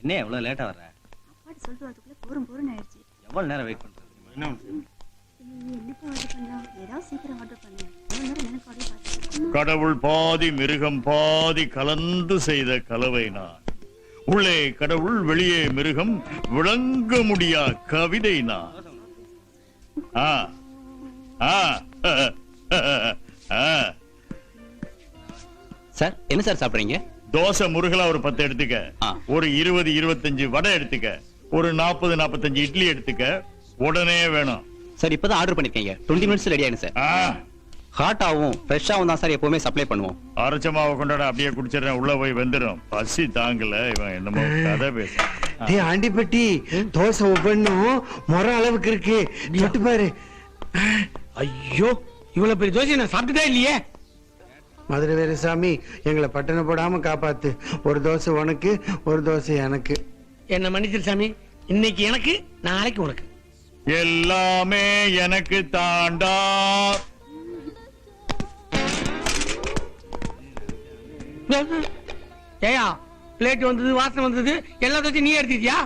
என்ன எவ்வளவு லேட்டா வர்ற? அப்பாட்ட சொல்லிட்டு வரதுக்குள்ள போரும் ஆயிடுச்சு. எவ்வளவு நேரம் வெயிட் பண்றது? என்னப்பா ஆர்டர் பண்ணலாம்? ஏதாவது சீக்கிரம் ஆர்டர் பண்ணு. எவ்வளவு நேரம் எனக்கு ஆர்டர் பார்த்து. கடவுள் பாதி மிருகம் பாதி கலந்து செய்த கலவை நான். உள்ளே கடவுள் வெளியே மிருகம் விளங்க முடியா கவிதை நான். சார் என்ன சார் சாப்பிடுறீங்க? தோசை முருகலா ஒரு 10 எடுத்துக்க, ஒரு 20-25 வடை எடுத்துக்க, ஒரு 40-45 இட்லி எடுத்துக்க. உடனே வேணும் சார். இப்பதான் ஆர்டர் பண்ணிருக்கீங்க. 20 மினிட்ஸ் ரெடி ஆயிடும் சார். ஹாட்டாவும் ஃப்ரெஷ்ஷாவும் தான் சார் எப்பவுமே சப்ளை பண்ணுவோம். அரைச்ச மாவை கொண்டாட அப்படியே குடிச்சிடறேன், உள்ள போய் வெந்துடும். பசி தாங்கல. இவன் என்னமோ கதை பேச. ஆண்டிப்பட்டி தோசை ஒவ்வொன்னும் முறை அளவுக்கு இருக்கு. சொட்டு பாரு. ஐயோ, இவ்வளவு பெரிய தோசை நான் சாப்பிட்டுதே இல்லையே. மதுரை வீரசாமி, எங்களை பட்டண போடாம காப்பாத்து. ஒரு தோசை உனக்கு, ஒரு தோசை எனக்கு. என்ன மன்னிச்சிரு சாமி, இன்னைக்கு எனக்கு, நாளைக்கு உனக்கு. எல்லாமே எனக்கு தாண்டா. ஏயா, பிளேட் வந்தது, வாசனை வந்தது, எல்லா தோசையும் நீ எடுத்துக்கியா?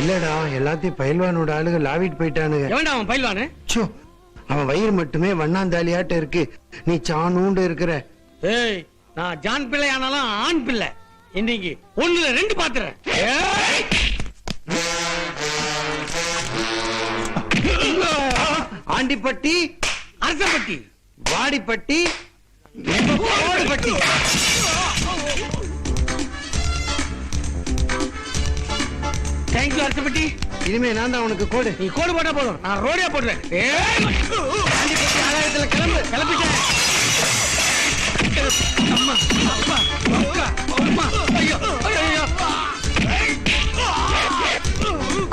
இல்லடா, எல்லாத்தையும் பயில்வானோட ஆளுங்க லாவிட்டு போயிட்டானுங்க. எவன்டா அவன் பயில்வானு? அவன் வயிறு மட்டுமே வண்ணாந்தாலியாட்ட இருக்கு, நீ சாணூண்டு இருக்கிற. ஏய், நான் ஜான் பிள்ளை ஆனாலும் ஆண் பிள்ளை. இன்னைக்கு 1-2 பாத்துறேன். ஆண்டிப்பட்டி, அரசப்பட்டி, வாடிப்பட்டி, ஓடுபட்டி. தேங்க்யூ அரசப்பட்டி. இனிமே நான் தான் உனக்கு கோடு. நீ கோடு போட்டா போதும், நான் ரோடே போடுறேன். ஆண்டிப்பட்டி ஆலயத்துல கிளம்பு. கிளம்பிட்டேன். அம்மா, அப்பா, அக்கா, அம்மா, ஐயோ, ஐயோ.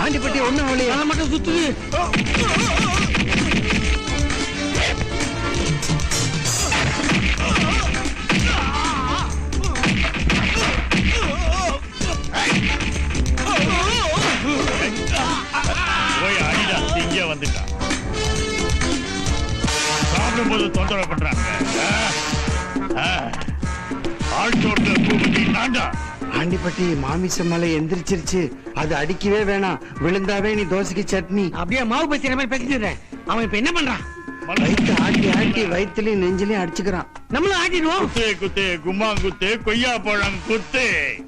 ஆண்டிப்பட்டி ஒண்ணும் அவளையா மட்டும் சுத்துது. சாப்பிடும்போது தொந்தரவு பண்றாங்க. ஆண்டிப்பட்டி மாமிச மலை எந்திரிச்சிருச்சு. அது அடிக்கவே வேணாம், விழுந்தாவே நீ தோசைக்கு சட்னி. அப்படியே மாவு பேசுற மாதிரி பேசிடுறேன். அவன் இப்ப என்ன பண்றான்? வயிற்று ஆட்டி ஆட்டி வயிற்றுலயும் நெஞ்சிலையும் அடிச்சுக்கிறான். நம்மளும் ஆட்டிடுவோம். குத்து குத்து கும்மாங்குத்து கொய்யா பழம் குத்து.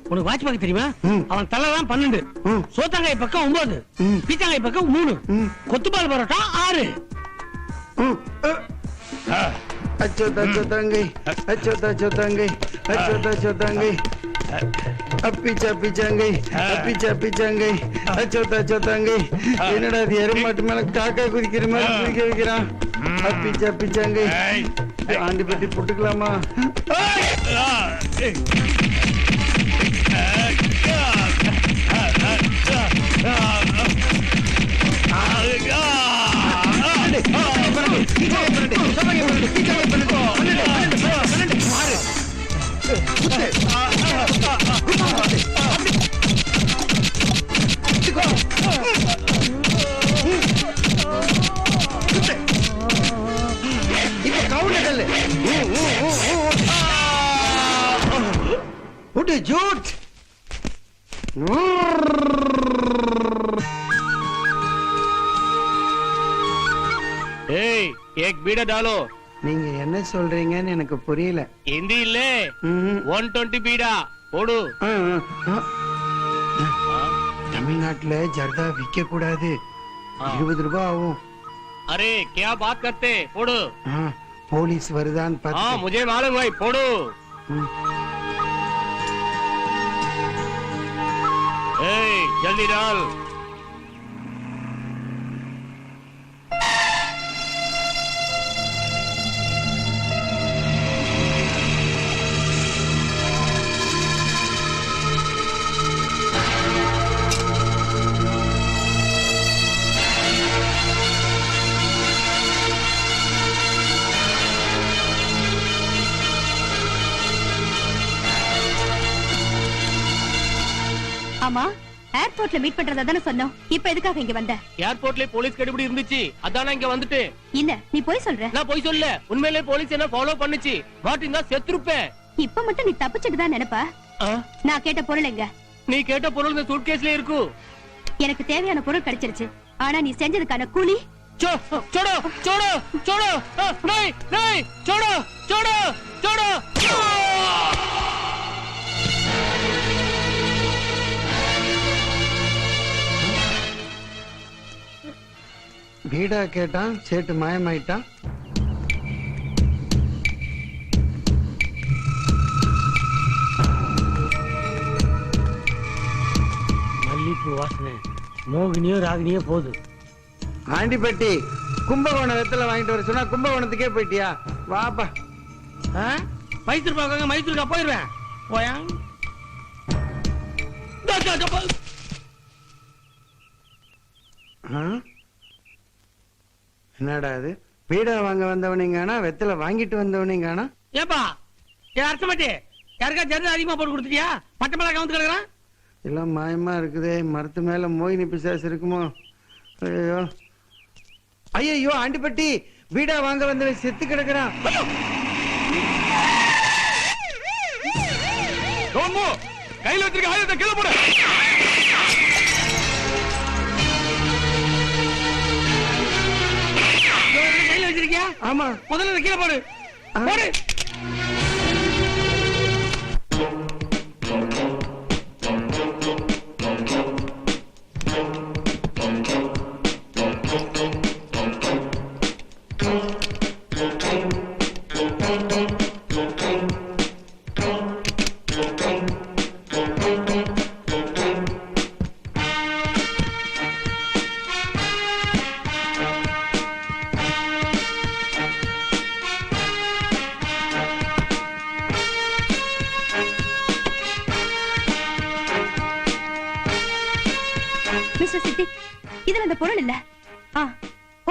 உனக்கு வாட்ச் பார்க்க தெரியுமா? அவன் தலைதான் 12, சோத்தாங்காய் பக்கம் 9, பீச்சாங்காய் பக்கம் 3, கொத்துப்பால் பரோட்டா 6. அச்சோ தச்சோ தங்கை, அச்சோ தச்சோ தங்கை, அச்சோ தச்சோ தங்கை, அப்பிச்சா பிச்சாங்கை, அப்பிச்சா பிச்சாங்கை, அச்சோ தச்சோ தங்கை. என்னடா அது எருமாட்டு மேல காக்கா குதிக்கிற மாதிரி குதிக்க வைக்கிறான். அப்பிச்சா பிச்சாங்கை. ஆண்டிப்பட்டி போட்டுக்கலாமா? झूठ। एक बीड़ा डालो। நீங்க என்ன சொல்றீங்கன்னு எனக்கு புரியல। हिंदी இல்ல 120 बीड़ा போடு। தமிழ்நாட்டுல ஜர்தா விக்க கூடாது, 20 ரூபாய் ஆகும்। अरे क्या बात करते, போடு। போலீஸ் வருதான் பாத்து। हां मुझे मालूम है, போடு। जल्दी डाल। ஆமா, ஏர்போர்ட்ல மீட் பண்றதா தான சொன்னோம். இப்போ எதுக்காக இங்க வந்த? ஏர்போர்ட்ல போலீஸ் கடிபிடி இருந்துச்சு, அதான் இங்க வந்துட்டேன்। இல்ல நீ போய் சொல்ற। நான் போய் சொல்ல, உண்மையிலே போலீஸ் என்ன ஃபாலோ பண்ணுச்சு, மாட்டினா செத்துருப்பேன்। இப்ப மட்டும் நீ தப்பிச்சிட்டு தான் நினைப்பா? நான் கேட்ட பொருள் எங்க? நீ கேட்ட பொருள் இந்த சூட்கேஸ்ல இருக்கு. எனக்கு தேவையான பொருள் கிடைச்சிருச்சு. ஆனா நீ செஞ்சதுக்கான கூலி? छोड़ो छोड़ो छोड़ो नहीं नहीं छोड़ो छोड़ो छोड़ो வீடா கேட்டான், சேட்டு மாயமாயிட்டான். மல்லிப்பூ வாசனை மோகினியோ ராகினியோ போகுது. ஆண்டிப்பட்டி கும்பகோணம் வெத்தலை வாங்கிட்டு வர சொன்னா கும்பகோணத்துக்கே போயிட்டியா? வாப்பா. மைசூர் பாக்காங்க, மைசூருக்கு போயிருவேன். போயா என்னடா அது? பீடா வாங்க வந்தவனீங்கன்னா வெத்தலை வாங்கிட்டு வந்தவனீங்கன்னா? ஏப்பா என் அர்த்தம் மாட்டே, யாருக்கா ஜெர்னல் அதிகமா போட்டு கொடுத்துட்டியா? பட்டமலா கவுந்து கிடக்குறான். எல்லாம் மாயமா இருக்குதே. மரத்து மேல மோகினி பிசாசு இருக்குமோ? ஐயோ ஐயோ, ஆண்டிப்பட்டி பீடா வாங்க வந்தவன் செத்து கிடக்குறான். கையில வச்சிருக்க ஆயுதத்தை கீழே போடு. கையில வச்சிருக்கியா? ஆமா. முதல்ல கீழே போடு போடு. மிஸ்டர் சித்திக், இதுல அந்த பொருள் இல்ல.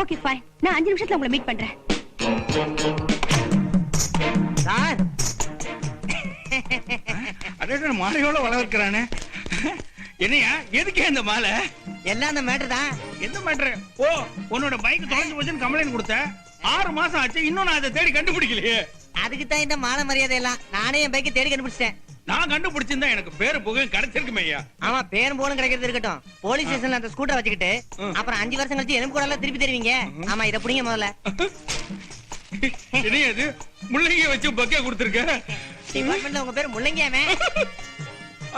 ஓகே ஃபைன், நான் 5 நிமிஷத்துல உங்களை மீட் பண்றேன். சார் அதே மாலையோட வளர்க்கிறானே. என்னையா எதுக்கு இந்த மாலை? எல்லாம் அந்த மேட்டர் தான். எந்த மேட்ரு? ஓ, உன்னோட பைக் தொலைஞ்சு போச்சுன்னு கம்ப்ளைண்ட் கொடுத்த. 6 மாசம் ஆச்சு, இன்னும் நான் அதை தேடி கண்டுபிடிக்கலையே. அதுக்கு தான் இந்த மாலை மரியாதை எல்லாம். நானே என் பைக்கை தேடி கண்டுபிடிச்சிட்டேன். நான் கண்டுபிடிச்சிருந்தா எனக்கு பேரு புகழ் கிடைச்சிருக்குமே ஐயா. ஆமா, பேரும் போனும் கிடைக்கிறது இருக்கட்டும். போலீஸ் ஸ்டேஷன்ல அந்த ஸ்கூட்டர் வச்சுக்கிட்டு அப்புறம் 5 வருஷம் கழிச்சு எலும்பு கூட எல்லாம் திருப்பி தருவீங்க. ஆமா, இத புடிங்க முதல்ல. என்ன இது முள்ளங்கிய வச்சு பக்கே கொடுத்திருக்க? டிபார்ட்மெண்ட்ல உங்க பேர் முள்ளங்கியாமே.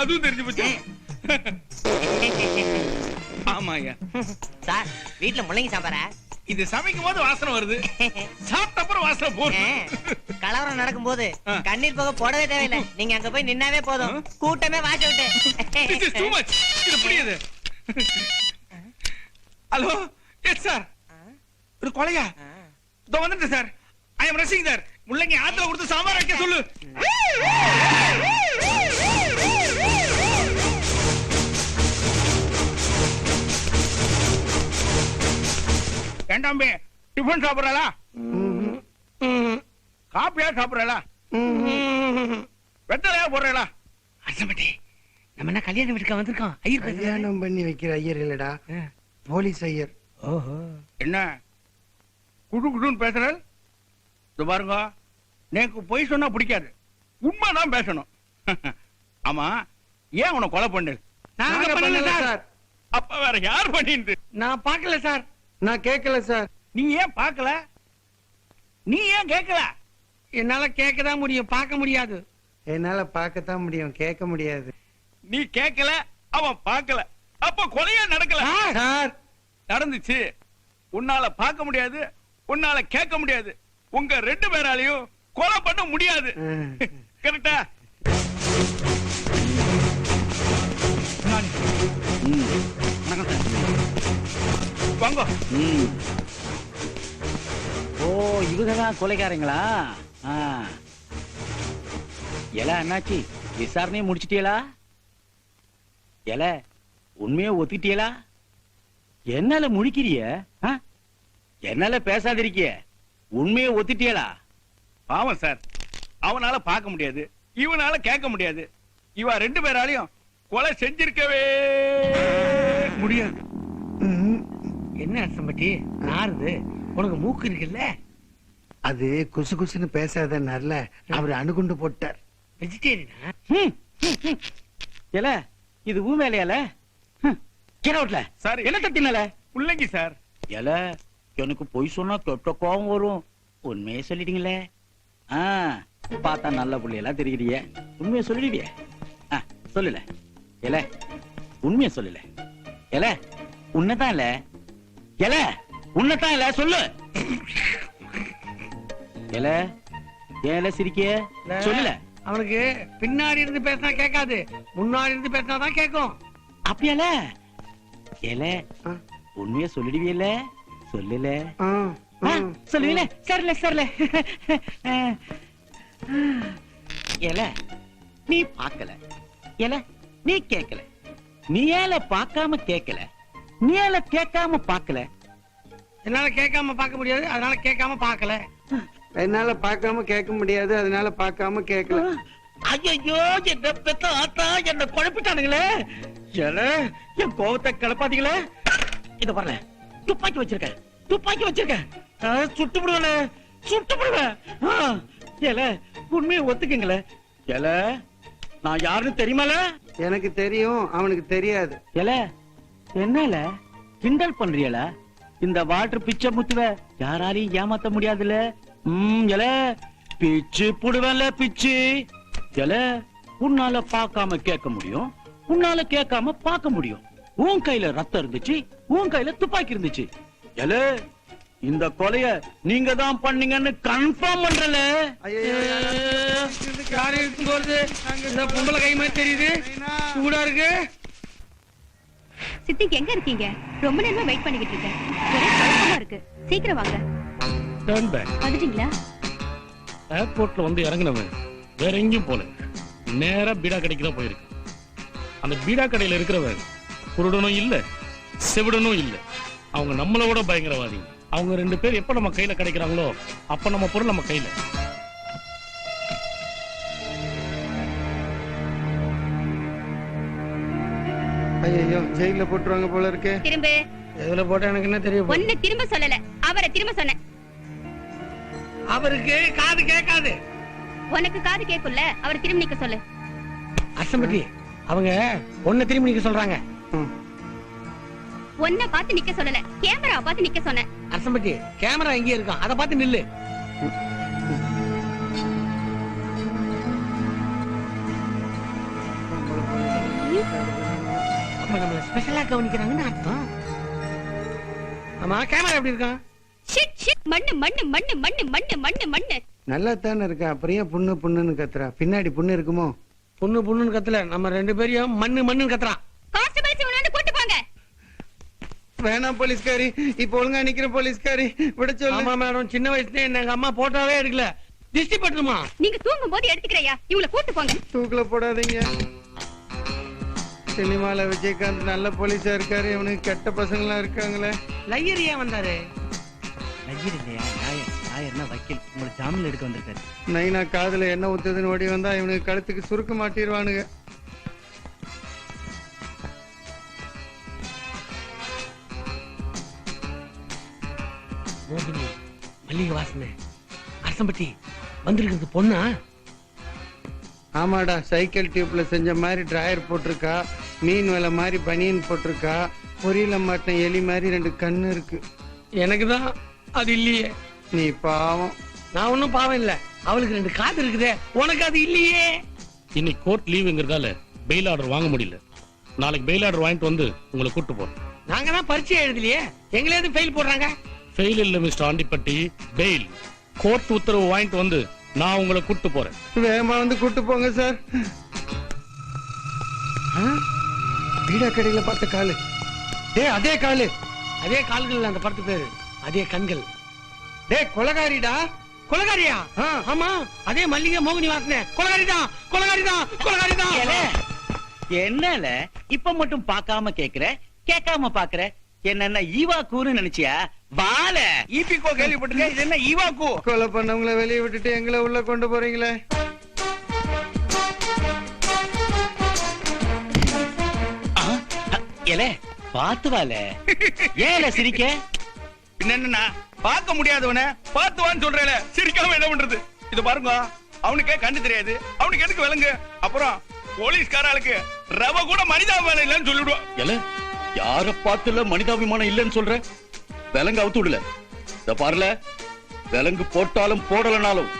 அதுவும் தெரிஞ்சு போச்சு. ஆமா ஐயா. சார், வீட்ல முள்ளங்கி சாம்பாரா? இது சமைக்கும் போது வாசனை வருது, சாப்பிட்ட அப்புறம் வாசனை போகுது. கலவரம் நடக்கும் போது கண்ணீர் போக போடவே தேவையில்லை. நீங்க அங்க போய் நின்னாவே போதும், கூட்டமே வாச விட்டு. This is too much. இது புரியுது. Hello, yes sir. ஒரு கொலையா? இதோ வந்துட்டேன் சார். ஐ அம் ரஷிங் சார். முள்ளங்கி ஆத்துல கொடுத்து சாம்பார் வைக்க சொல்லு. ஏண்டாம்பே, டிஃபன் சாப்பிடறா? காப்பியா சாப்பிடறா? வெத்தலையா போடுறா? அர்த்தமட்டே, நம்ம என்ன கல்யாணம் வீட்டுக்கு வந்திருக்கோம். ஐயர் கல்யாணம் பண்ணி வைக்கிற ஐயர் இல்லடா, போலீஸ் ஐயர். ஓஹோ, என்ன குடு குடுன்னு பேசுற? பாருங்க, எனக்கு பொய் சொன்னா பிடிக்காது, உண்மைதான் பேசணும். ஆமா, ஏன் உன கொலை பண்ணு? நாங்க பண்ணல சார். அப்ப வேற யார் பண்ணிட்டு? நான் பார்க்கல சார். நான் கேட்கல சார். நீ ஏன் பார்க்கல? நீ ஏன் கேட்கல? என்னால கேட்கதான் முடியும், பார்க்க முடியாது. என்னால பார்க்கத்தான் முடியும், கேட்க முடியாது. நீ கேட்கல, அவன் பார்க்கல, அப்ப கொலையா நடக்கல. சார், நடந்துச்சு. உன்னால பார்க்க முடியாது, உன்னால கேட்க முடியாது, உங்க 2 பேராலையும் கொலை பண்ண முடியாது. கரெக்டா? வாங்க. ஓ, இவங்கதான் கொலைக்காரங்களா? எல அண்ணாச்சி, விசாரணையை முடிச்சிட்டீங்களா? எல உண்மையை ஒத்துக்கிட்டீங்களா? என்னால முழிக்கிறிய? என்னால பேசாதிருக்கிய? உண்மையை ஒத்துட்டீங்களா? பாவம் சார், அவனால பார்க்க முடியாது, இவனால கேட்க முடியாது. இவ 2 பேராலையும் கொலை செஞ்சிருக்கவே முடியாது. என்ன அர்த்தமட்டி? நாருது உனக்கு மூக்கு இருக்குல்ல? அது குசு குசுன்னு பேசாதன்னார்ல, அவர் அணுகுண்டு போட்டார். வெஜிடேரியனா? எல இது ஊ வேலையால கிரவுட்ல Sorry. என்ன தட்டினால பிள்ளைங்க சார். எல எனக்கு பொய் சொன்னா கெட்ட கோவம் வரும். உண்மையை சொல்லிட்டீங்களே. பார்த்தா நல்ல புள்ளையெல்லாம் தெரியுறிய. உண்மையை சொல்லிடுவிய. சொல்லல எல உண்மையை சொல்லல. எல உன்னதான் இல்ல. எல உன்னதான் இல்ல சொல்லு. எல ஏல சிரிக்கிய சொல்லல. அவனுக்கு பின்னாடி இருந்து பேசினா கேட்காது, முன்னாடி இருந்து பேசினாதான் கேட்கும். அப்படியால எல உண்மையை சொல்லிடுவியல்ல சொல்லல. சொல்லுவீல சரில சரில. எல நீ பார்க்கல. எல நீ கேட்கல. நீ ஏல பார்க்காம கேட்கல. நீ ஏல கேட்காம பார்க்கல. என்னால கேட்காம பார்க்க முடியாது, அதனால கேட்காம பார்க்கல. என்னால பார்க்காம கேட்க முடியாது, அதனால பார்க்காம கேட்கல. ஐயோ என்ன பெத்த ஆத்தா என்ன குழப்பிட்டானுங்களே. எல என் கோவத்தை கிளப்பாதீங்களே. இத பாருங்க, துப்பாக்கி வச்சிருக்கேன், துப்பாக்கி வச்சிருக்கேன். சுட்டு விடுவேன், சுட்டு விடுவேன். எல உண்மையை ஒத்துக்குங்களே. எல நான் யாருன்னு தெரியுமால? எனக்கு தெரியும், அவனுக்கு தெரியாது. எல என்னல கிண்டல் பண்றியல? இந்த வாட்டர் பிச்சை முத்துவ யாராலையும் ஏமாத்த முடியாதுல்ல. எல பிச்சு புடுவேல பிச்சு. எல உன்னால பார்க்காம கேட்க முடியும், உன்னால கேட்காம பார்க்க முடியும். உன் கையில ரத்தம் இருந்துச்சு, உன் கையில துப்பாக்கி இருந்துச்சு. எல இந்த கொலைய நீங்க தான் பண்ணீங்கன்னு கன்ஃபார்ம் பண்றல. யாரு இருக்கும் போது இந்த பொம்பளை கை மாதிரி தெரியுது, சூடா இருக்கு. சித்திக்கு எங்க இருக்கீங்க? ரொம்ப நேரமா வெயிட் பண்ணிக்கிட்டு இருக்கேன். ஒரே குழப்பமா இருக்கு. சீக்கிரம் வாங்க. Turn back. வந்துட்டீங்களா? ஏர்போர்ட்ல வந்து இறங்குனவன் வேற எங்கேயும் போல, நேரா பீடா கடைக்கு தான் போயிருக்கு. அந்த பீடா கடையில இருக்கிறவன் குருடனும் இல்ல, செவிடனும் இல்ல. அவங்க நம்மளோட பயங்கரவாதி. அவங்க 2 பேர் எப்ப நம்ம கையில கிடைக்கிறாங்களோ அப்ப நம்ம பொருள் நம்ம கையில. ஐயோ ஜெயில போட்டுருவாங்க போல இருக்கு. திரும்ப எதுல போட்டா எனக்கு என்ன தெரியும்? ஒண்ணு திரும்ப சொல்லல, அவரை திரும்ப சொன்னேன். அவருக்கு காது கேட்காது. உனக்கு காது கேட்கும்ல, அவரை திரும்ப நிக்க சொல்லு. அசம்பட்டி அவங்க ஒன்ன திரும்பி நிக்க சொல்றாங்க. ஒன்ன பார்த்து நிக்க சொல்லல, கேமரா பார்த்து நிக்க சொன்னேன். அரசம்பட்டி கேமரா எங்க இருக்கும், அத பார்த்து நில்லு. அப்ப நம்மள ஸ்பெஷலா கவனிக்கிறாங்கன்னு அர்த்தம். ஆமா கேமரா எப்படி இருக்கான்? ஷிட் ஷிட் மண்ணு மண்ணு மண்ணு மண்ணு மண்ணு மண்ணு மண்ணு. நல்லா தானே இருக்கா, அப்புறம் ஏன் புண்ணு புண்ணுன்னு கத்துறா? பின்னாடி புண்ணு இருக்குமோ? பொண்ணு பொண்ணுன்னு கத்தல, நம்ம 2 பேரையும் மண்ணு மண்ணுன்னு கத்துறான். கான்ஸ்டபிள்ஸ் இவனை கூட்டி போங்க. வேணாம் போலீஸ்காரி, இப்ப ஒழுங்கா நிக்கிற போலீஸ்காரி விட சொல்லு. ஆமா மேடம், சின்ன வயசுல எங்க அம்மா போட்டோவே எடுக்கல, திஷ்டி பட்டுமா. நீங்க தூங்கும் போது எடுத்துக்கிறையா? இவங்களை கூட்டு போங்க. தூக்குல போடாதீங்க. சினிமால விஜயகாந்த் நல்ல போலீஸா இருக்காரு, இவனுக்கு கெட்ட பசங்களா இருக்காங்களே. லையர் ஏன் வந்தாரு? நையர் இல்லையா, நாயர். நாயர்னா வக்கீல், உங்களை ஜாமீன் எடுக்க வந்திருக்காரு. நைனா காதுல என்ன ஊத்துதுன்னு ஓடி வந்தா இவனுக்கு கழுத்துக்கு சுருக்க மாட்டிடுவானுங்க. மோகினி, மல்லிகை வாசனை, அரசம்பட்டி வந்திருக்கிறது பொண்ணா? ஆமாடா, சைக்கிள் டியூப்ல செஞ்ச மாதிரி டிராயர் போட்டிருக்கா, மீன் வலை மாதிரி பனியன் போட்டிருக்கா, பொரியல மாட்டின எலி மாதிரி 2 கண்ணு இருக்கு. எனக்குதான் அது இல்லையே. நீ பாவம். நான் ஒண்ணும் பாவம் இல்ல, அவளுக்கு 2 காது இருக்குதே, உனக்கு அது இல்லையே. இன்னைக்கு கோர்ட் லீவுங்கிறதால பெயில் ஆர்டர் வாங்க முடியல. நாளைக்கு பெயில் ஆர்டர் வாங்கிட்டு வந்து உங்களை கூட்டு போறேன். நாங்க தான் பரீட்சை எழுதலையே, எங்களே எதுவும் ஃபெயில் போடுறாங்க? ஃபெயில் இல்ல மிஸ்டர் ஆண்டிப்பட்டி, பெயில். கோர்ட் உத்தரவு வாங்கிட்டு வந்து நான் உங்களை கூட்டு போறேன். வேகமா வந்து கூட்டு போங்க சார். பீடா கடையில பார்த்த காலு, அதே காலு. அதே கால்கள் அந்த படத்து பேரு, அதே கண்கள். கொலகாரிடா. கொலகாரியா? ஆமா, அதே மல்லிகை மோகினி வாசனை. கொலகாரிதான், கொலகாரிதான், கொலகாரிதான். என்னல இப்ப மட்டும் பார்க்காம கேக்குற, கேட்காம பாக்குற? என்ன ஈவா கூன்னு நினைச்சியா? வால ஈபிகோ கேள்விப்பட்டிருக்கேன், இது என்ன ஈவாக்கு? கொலை பண்ணவங்கள வெளியே விட்டுட்டு எங்களை உள்ள கொண்டு போறீங்களே. பாத்து வால. ஏல சிரிக்க? என்னன்னா பார்க்க முடியாதவன பார்த்துவான்னு சொல்றேல, சிரிக்காம என்ன பண்றது? இது பாருங்க, அவனுக்கே கண்டு தெரியாது, அவனுக்கு எதுக்கு விளங்கு? அப்புறம் போலீஸ்காரர்களுக்கு ரவ கூட மனிதாபிமானம் இல்லைன்னு சொல்லிடுவோம். எல யார பார்த்துல மனிதாபிமானம் இல்லைன்னு சொல்ற? விலங்கு அவுத்து விடல. இத பாருல, விலங்கு போட்டாலும் போடலனாலும்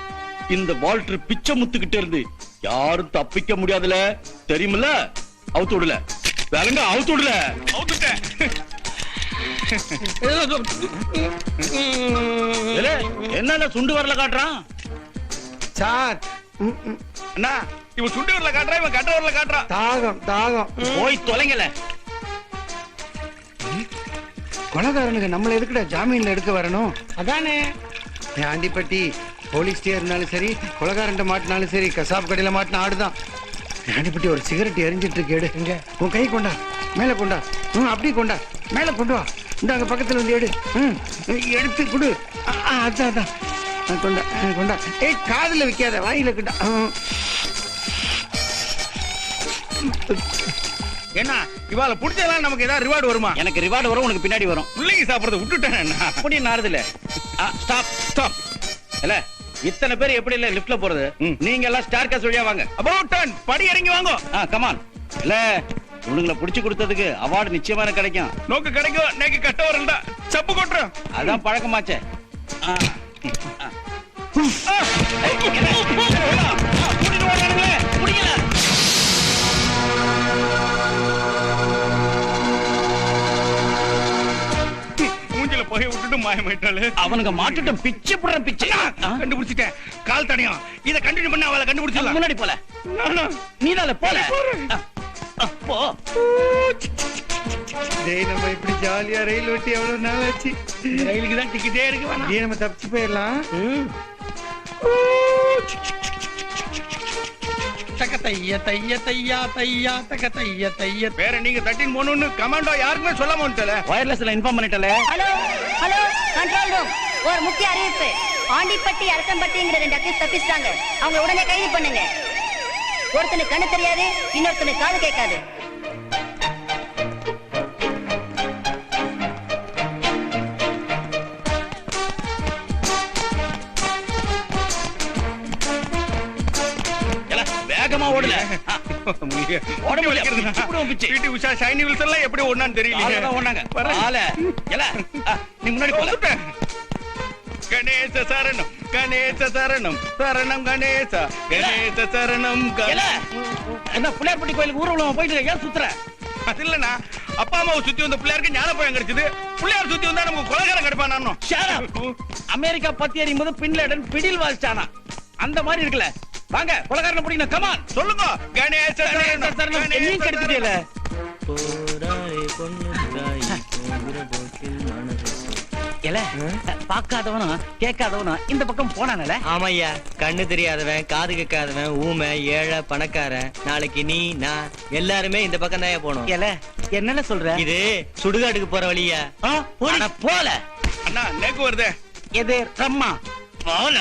இந்த வால்டர் பிச்சை முத்துக்கிட்ட இருந்து யாரும் தப்பிக்க முடியாதுல, தெரியுமில்ல? அவுத்து விடல, விலங்கு அவுத்து விடல. அவுத்துட்டேன். எல, என்னல சுண்டு வரல காட்டுறான்? சார் அண்ணா இவன் சுண்டு வரல காட்டுறான், இவன் கட்ட வரல காட்டுறான். தாகம் தாகம். போய் தொலைங்கல. கொலைகாரனுக்கு நம்மள எதுக்குடா ஜாமீன்ல எடுக்க வரணும்? அதானே ஆண்டிப்பட்டி போலீஸ்டே இருந்தாலும் சரி, கொலைகாரன்ட்ட மாட்டினாலும் சரி, கசாப் கடையில மாட்டின ஆடுதான். ஆண்டிப்பட்டி ஒரு சிகரெட் எரிஞ்சிட்டு இருக்கு, எடு. இங்க உன் கை கொண்டா, மேல கொண்டா. அப்படி கொண்டா, மேல கொண்டு வா. இந்த அங்க பக்கத்துல வந்து எடு. எடுத்து கொடு. அதான் அதான் கொண்டா கொண்டா. ஏய், காதுல வைக்காத, வாயில கொண்டா. என்ன இவாள புடிச்சதெல்லாம் நமக்கு ஏதாவது ரிவார்டு வருமா? எனக்கு ரிவார்டு வரும், உனக்கு பின்னாடி வரும். பிள்ளைங்க சாப்பிடுறத விட்டுட்டேன். என்ன அப்படி நாறுதுல. Stop stop. இல்ல இத்தனை பேர் எப்படி இல்ல லிஃப்ட்ல போறது? நீங்க எல்லாம் ஸ்டார் காஸ் வழியா வாங்க. அபௌட் டர்ன், படி இறங்கி வாங்க. கமான். இல்ல உங்களை புடிச்சு கொடுத்ததுக்கு அவார்டு நிச்சயமா கிடைக்கும். நோக்கு கிடைக்கும். நேக்கு கட்ட வரலடா, சப்பு கொட்டுறோம். அதான் பழக்கமாச்சே. மூஞ்சில புகைய விட்டுட்டு மாயமாயிட்டாளு. அவனுங்க மாட்டுட்டும் பிச்சை புடுற பிச்சை. கண்டுபிடிச்சிட்டேன். கால் தடையும். இத கண்டினியூ பண்ண அவளை கண்டுபிடிச்சிடலாம். முன்னாடி போல. நீதால போல. போ. டேய், நம்ம இப்படி ஜாலியா ரயில் ஓட்டி எவ்வளவு நாள் ஆச்சு. ரயிலுக்கு தான் டிக்கெட்டே இருக்கு வேணாம். டேய், நம்ம தப்பிச்சு போயிடலாம். தக்க தைய தைய தையா தையா தக்க தைய தைய. வேற நீங்க 13 போகணும்னு கமாண்டோ யாருக்குமே சொல்லாம வந்துட்டல. வயர்லெஸ்ல இன்ஃபார்ம் பண்ணிட்டல. Hello hello, control room. ஒரு முக்கிய அறிவிப்பு. ஆண்டிப்பட்டி அரசம்பட்டிங்கிற 2 அக்யூஸ் தப்பிச்சிட்டாங்க. அவங்க உடனே கைது பண்ணுங்க. ஒருத்தனுக்கு கண்ணு தெரியாது, இன்னொருத்தனுக்கு காது கேட்காது. வேகமா ஓடல. ஓட முடியல. பிடி உஷா, ஷைனி வில்சன் எல்லாம் எப்படி ஓடுனான்னு தெரியல. ஓடுனாங்க. ஆல எல நீ முன்னாடி போல. கணேச சரணம், கணேச சரணம், சரணம் கணேச, கணேச சரணம். என்ன பிள்ளையார்பட்டி கோயிலுக்கு ஊர்வலம் போயிட்டு ஏன் சுத்துற? அது இல்லண்ணா, அப்பா அம்மாவை சுத்தி வந்த பிள்ளையாருக்கு ஞானப்பழம் கிடைச்சது. பிள்ளையார் சுத்தி வந்தா நமக்கு கொலைகாரம் கிடைப்பான். அமெரிக்கா பத்தி எறியும்போது பின்லேடன் பிடில் வாசிச்சானா அந்த மாதிரி இருக்குல்ல. வாங்க கொலைகாரனை பிடிக்கணும். கமான் சொல்லுங்க. கணேச சரணம். நீ கெடுத்துட்டீல. எல பாக்காதவனும் கேட்காதவனும் இந்த பக்கம் போனானல. ஆமாய்யா, கண்ணு தெரியாதவன், காது கேட்காதவன், ஊமை, ஏழை, பணக்காரன், நாளைக்கு நீ நான் எல்லாருமே இந்த பக்கம் தான் போனோம். எல என்னல சொல்ற? இது சுடுகாட்டுக்கு போற வழியா? போல. அண்ணா நேக்கு வருதே. எது ரம்மா போல.